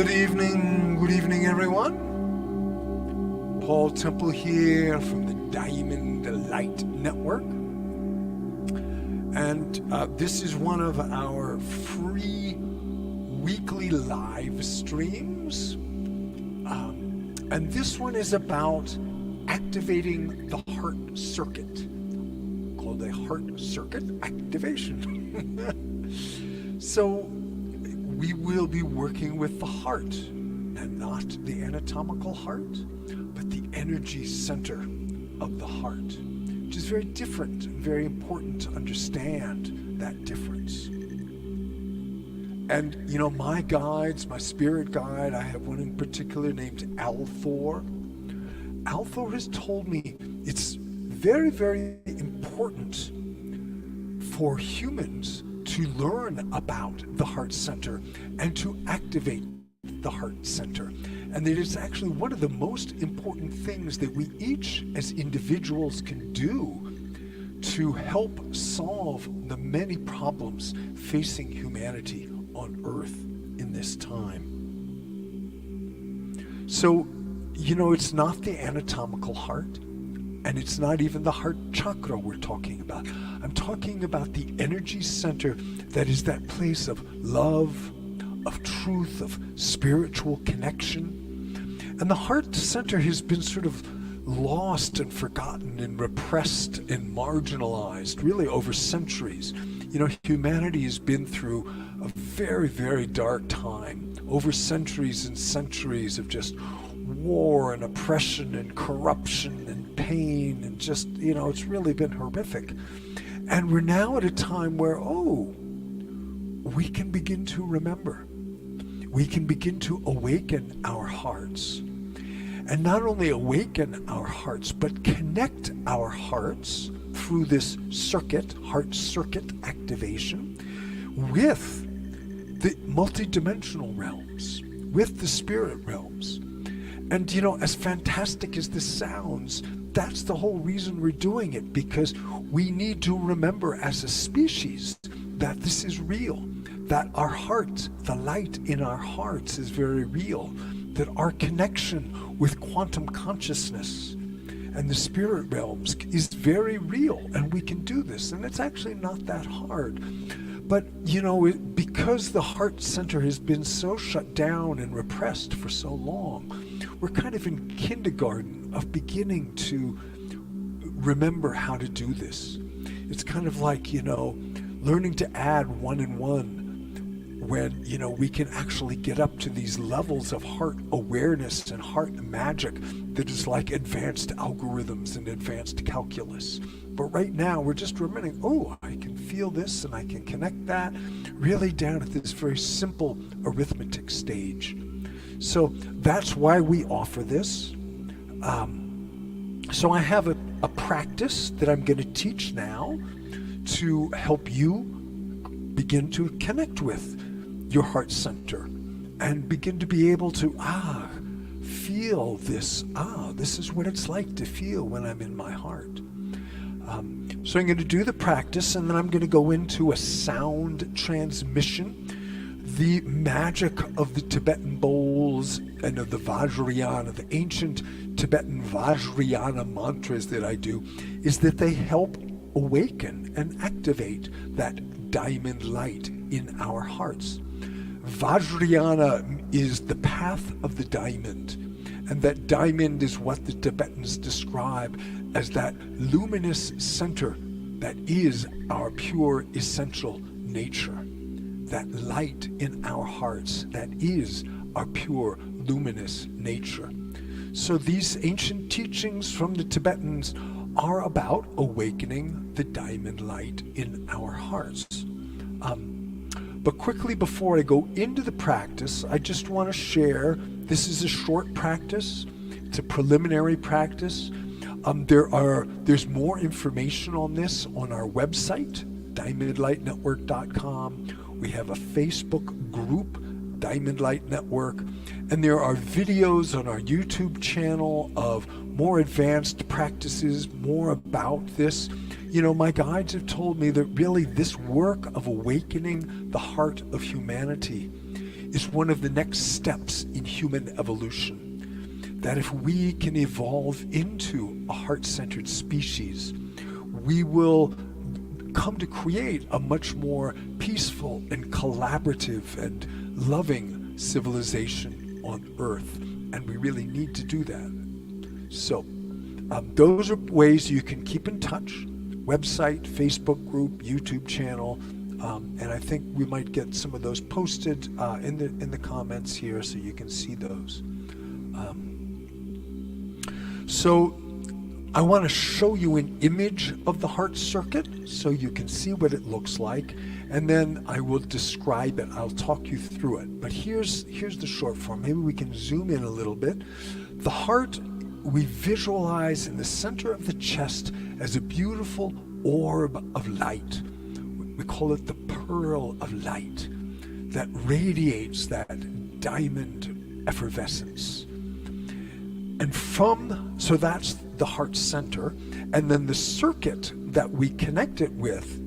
Good evening, everyone. Paul Temple here from the Diamond Light Network. And this is one of our free weekly live streams. And this one is about activating the heart circuit, called a heart circuit activation. So we will be working with the heart, and not the anatomical heart, but the energy center of the heart, which is very different and very important to understand that difference. And, you know, my guides, my spirit guide, I have one in particular named Althor. Althor has told me it's very, very important for humans to learn about the heart center and to activate the heart center. And that it's actually one of the most important things that we each as individuals can do to help solve the many problems facing humanity on Earth in this time. So, you know, it's not the anatomical heart, and it's not even the heart chakra we're talking about. I'm talking about the energy center that is that place of love, of truth, of spiritual connection. And the heart center has been sort of lost and forgotten and repressed and marginalized really over centuries. You know, humanity has been through a very, very dark time, over centuries and centuries of just war and oppression and corruption and pain, and just, you know, it's really been horrific. And we're now at a time where, we can begin to remember. We can begin to awaken our hearts. And not only awaken our hearts, but connect our hearts through this circuit, heart circuit activation, with the multidimensional realms, with the spirit realms. And, you know, as fantastic as this sounds, that's the whole reason we're doing it, because we need to remember as a species that this is real, that our heart, the light in our hearts is very real, that our connection with quantum consciousness and the spirit realms is very real, and we can do this, and it's actually not that hard. But, you know, because the heart center has been so shut down and repressed for so long, we're kind of in kindergarten of beginning to remember how to do this. It's kind of like, you know, learning to add 1 and 1 when, you know, we can actually get up to these levels of heart awareness and heart magic that is like advanced algorithms and advanced calculus. But right now we're just remembering, I can feel this and I can connect that, really down at this very simple arithmetic stage. So that's why we offer this. So I have a practice that I'm going to teach now to help you begin to connect with your heart center and begin to be able to feel this. This is what it's like to feel when I'm in my heart. So I'm going to do the practice, and then I'm going to go into a sound transmission. The magic of the Tibetan bowls and of the Vajrayana, the ancient Tibetan Vajrayana mantras that I do, is that they help awaken and activate that diamond light in our hearts. Vajrayana is the path of the diamond, and that diamond is what the Tibetans describe as that luminous center that is our pure essential nature. That light in our hearts, that is our pure luminous nature. So these ancient teachings from the Tibetans are about awakening the diamond light in our hearts. But quickly before I go into the practice, I just want to share, this is a short practice. It's a preliminary practice. There's more information on this on our website, diamondlightnetwork.com. We have a Facebook group, Diamond Light Network, and there are videos on our YouTube channel of more advanced practices, more about this. You know, my guides have told me that really this work of awakening the heart of humanity is one of the next steps in human evolution. That if we can evolve into a heart-centered species, we will come to create a much more peaceful and collaborative and loving civilization on Earth. And we really need to do that. So those are ways you can keep in touch. Website, Facebook group, YouTube channel. And I think we might get some of those posted in the comments here so you can see those. So I want to show you an image of the heart circuit so you can see what it looks like, and then I will describe it. I'll talk you through it. But here's the short form. Maybe we can zoom in a little bit. The heart we visualize in the center of the chest as a beautiful orb of light. We call it the pearl of light that radiates that diamond effervescence. And so that's the heart center. And then the circuit that we connect it with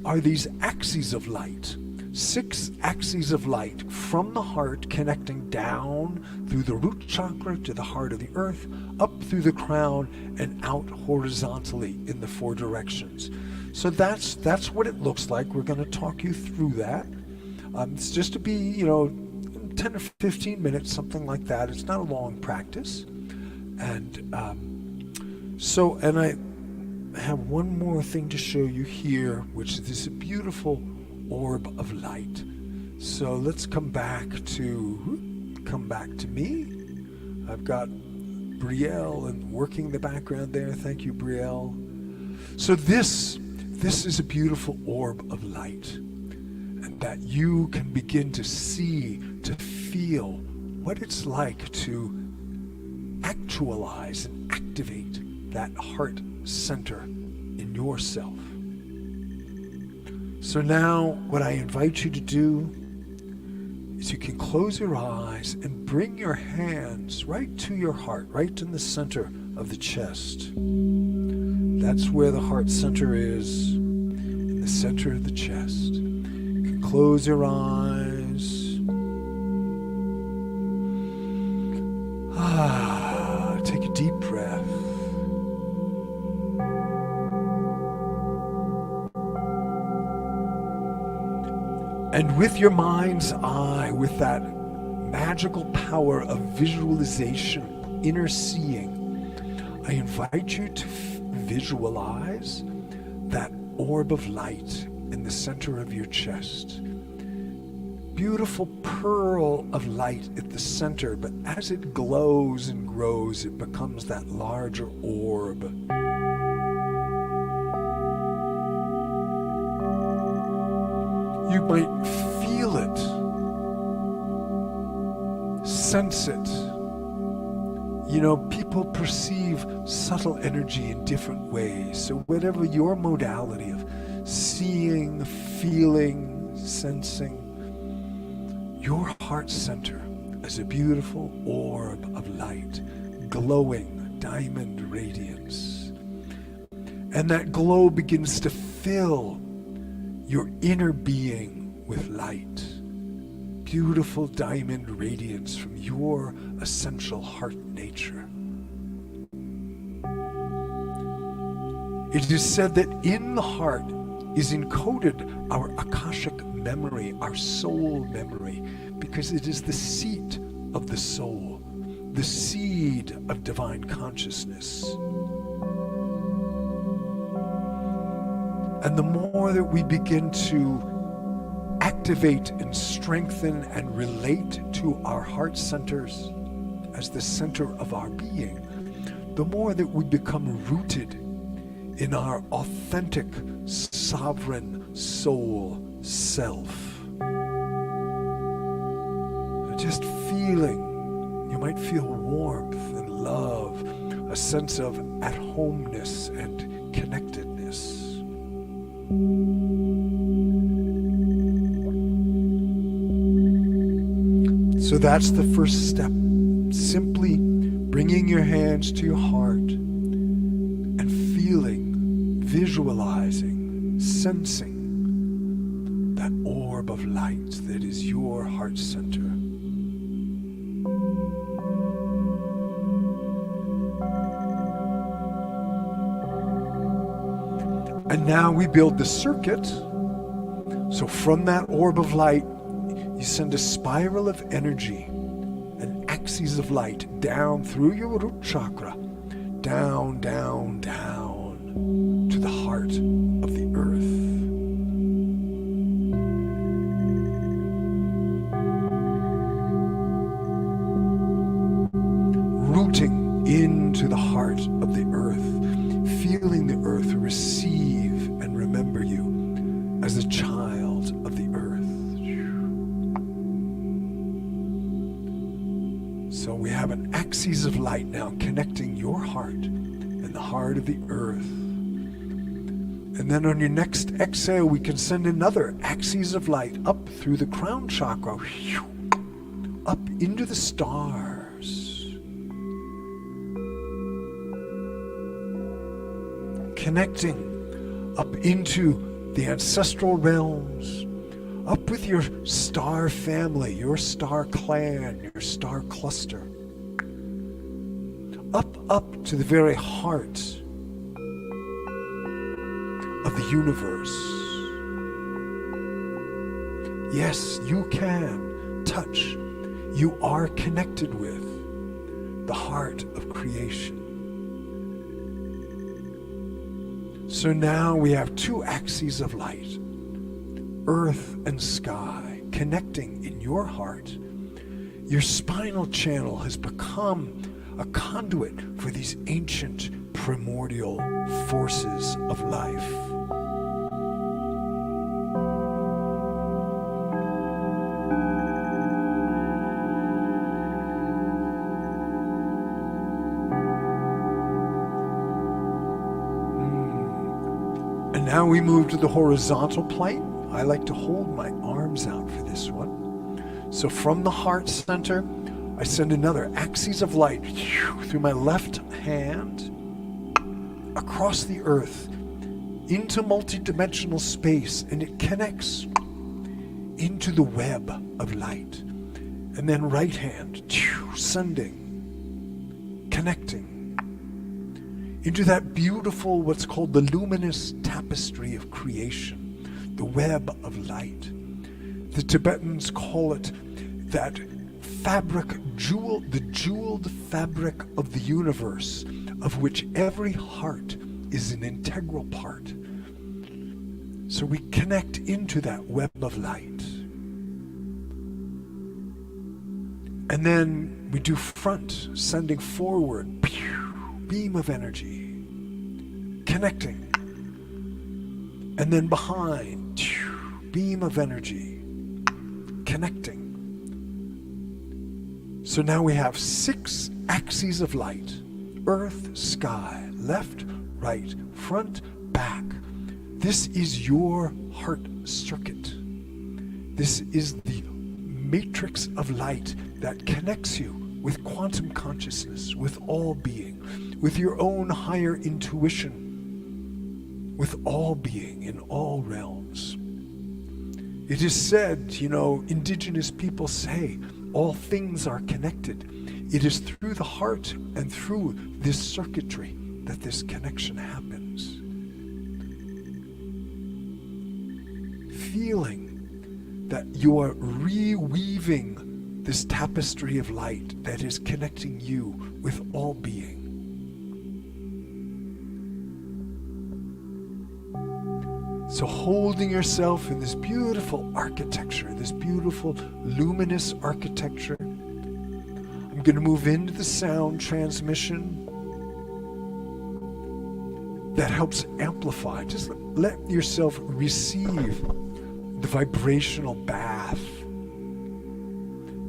are these axes of light. 6 axes of light from the heart connecting down through the root chakra to the heart of the earth, up through the crown, and out horizontally in the 4 directions. So that's what it looks like. We're going to talk you through that. It's just to be, 10 or 15 minutes, something like that. It's not a long practice. And and I have one more thing to show you here, which is this beautiful orb of light. So let's come back to me. I've got Brielle and working the background there. Thank you, Brielle. So this is a beautiful orb of light, and that you can begin to see, to feel what it's like to actualize and activate that heart center in yourself. So now what I invite you to do is you can close your eyes and bring your hands right to your heart, right in the center of the chest. That's where the heart center is, in the center of the chest. You can close your eyes. Take a deep breath. And with your mind's eye, with that magical power of visualization, inner seeing, I invite you to visualize that orb of light in the center of your chest. Beautiful pearl of light at the center, but as it glows and grows, it becomes that larger orb. You might feel it, sense it. People perceive subtle energy in different ways. So whatever your modality of seeing, feeling, sensing, your heart center is a beautiful orb of light, glowing diamond radiance. And that glow begins to fill your inner being with light. Beautiful diamond radiance from your essential heart nature. It is said that in the heart is encoded our Akashic memory, our soul memory, because it is the seat of the soul, the seed of divine consciousness. And the more that we begin to activate and strengthen and relate to our heart centers as the center of our being, the more that we become rooted in our authentic, sovereign soul self. Just feeling, you might feel warmth and love, a sense of at-homeness and connectedness. So that's the first step. Simply bringing your hands to your heart and feeling, visualizing, sensing that orb of light that is your heart center. And now we build the circuit. So from that orb of light, you send a spiral of energy, an axis of light down through your root chakra, down, down, down to the heart of the earth. Rooting into the heart of the earth, feeling the earth receive and remember you as a child of the earth. So we have an axis of light now connecting your heart and the heart of the earth. And then on your next exhale, we can send another axis of light up through the crown chakra, up into the stars. Connecting up into the ancestral realms, up with your star family, your star clan, your star cluster. Up to the very heart of the universe. Yes, you can touch. You are connected with the heart of creation. So now we have two axes of light, earth and sky, connecting in your heart. Your spinal channel has become a conduit for these ancient primordial forces of life. And now we move to the horizontal plane. I like to hold my arms out for this one. So from the heart center, I send another axis of light through my left hand, across the earth, into multidimensional space, and it connects into the web of light. And then right hand, sending, connecting into that beautiful, what's called the luminous tapestry of creation, the web of light. The Tibetans call it that fabric, the jeweled fabric of the universe, of which every heart is an integral part. So we connect into that web of light. And then we do front, sending forward, beam of energy, connecting. And then behind, beam of energy, connecting. So now we have 6 axes of light, earth, sky, left, right, front, back. This is your heart circuit. This is the matrix of light that connects you with quantum consciousness, with all being, with your own higher intuition, with all being in all realms. It is said, indigenous people say, all things are connected. It is through the heart and through this circuitry that this connection happens. Feeling that you are reweaving this tapestry of light that is connecting you with all being. So holding yourself in this beautiful architecture, this beautiful luminous architecture, I'm going to move into the sound transmission that helps amplify. Just let yourself receive the vibrational bath,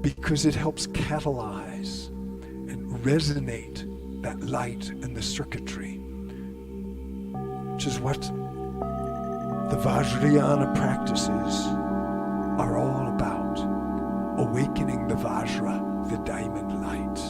because it helps catalyze and resonate that light and the circuitry, which is what the Vajrayana practices are all about, awakening the Vajra, the diamond light.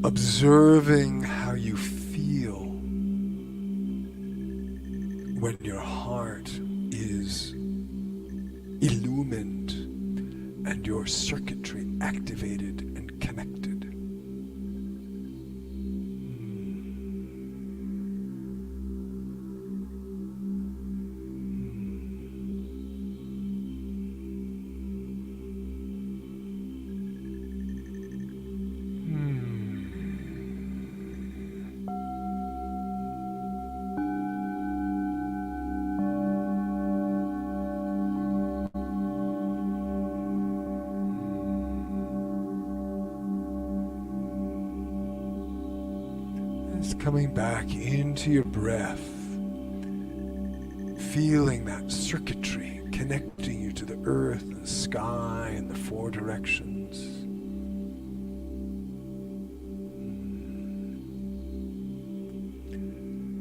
Observing how you feel when your heart is illumined and your circuitry activated and connected. Just coming back into your breath, feeling that circuitry connecting you to the earth and the sky and the four directions.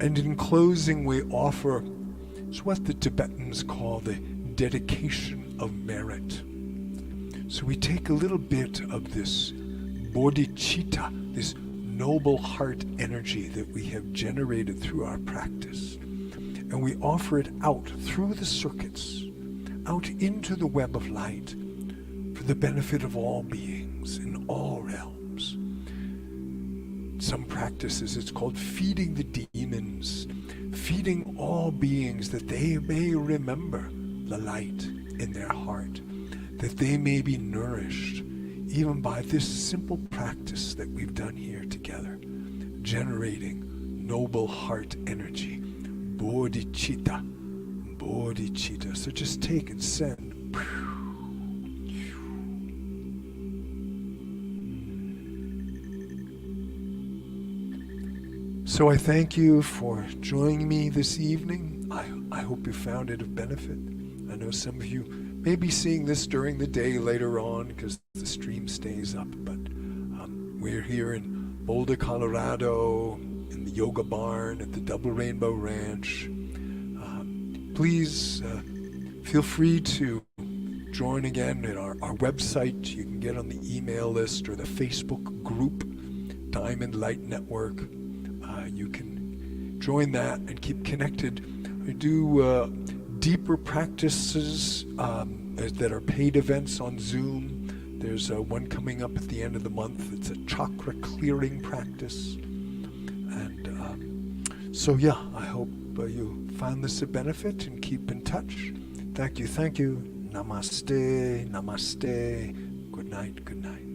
And in closing, we offer what the Tibetans call the dedication of merit. So we take a little bit of this bodhicitta, this noble heart energy that we have generated through our practice, and we offer it out through the circuits, out into the web of light, for the benefit of all beings in all realms. Some practices, it's called feeding the demons, feeding all beings that they may remember the light in their heart, that they may be nourished even by this simple practice that we've done here together, generating noble heart energy, bodhicitta, bodhicitta. So just take and send. So I thank you for joining me this evening. I hope you found it of benefit. I know some of you may be seeing this during the day later on because the stream stays up, but we're here in Boulder, Colorado, in the yoga barn at the Double Rainbow Ranch. Please feel free to join again at our website. You can get on the email list or the Facebook group, Diamond Light Network. You can join that and keep connected. I do deeper practices that are paid events on Zoom. There's one coming up at the end of the month. It's a chakra clearing practice. And so yeah, I hope you found this a benefit and keep in touch. Thank you. Namaste, namaste. Good night, good night.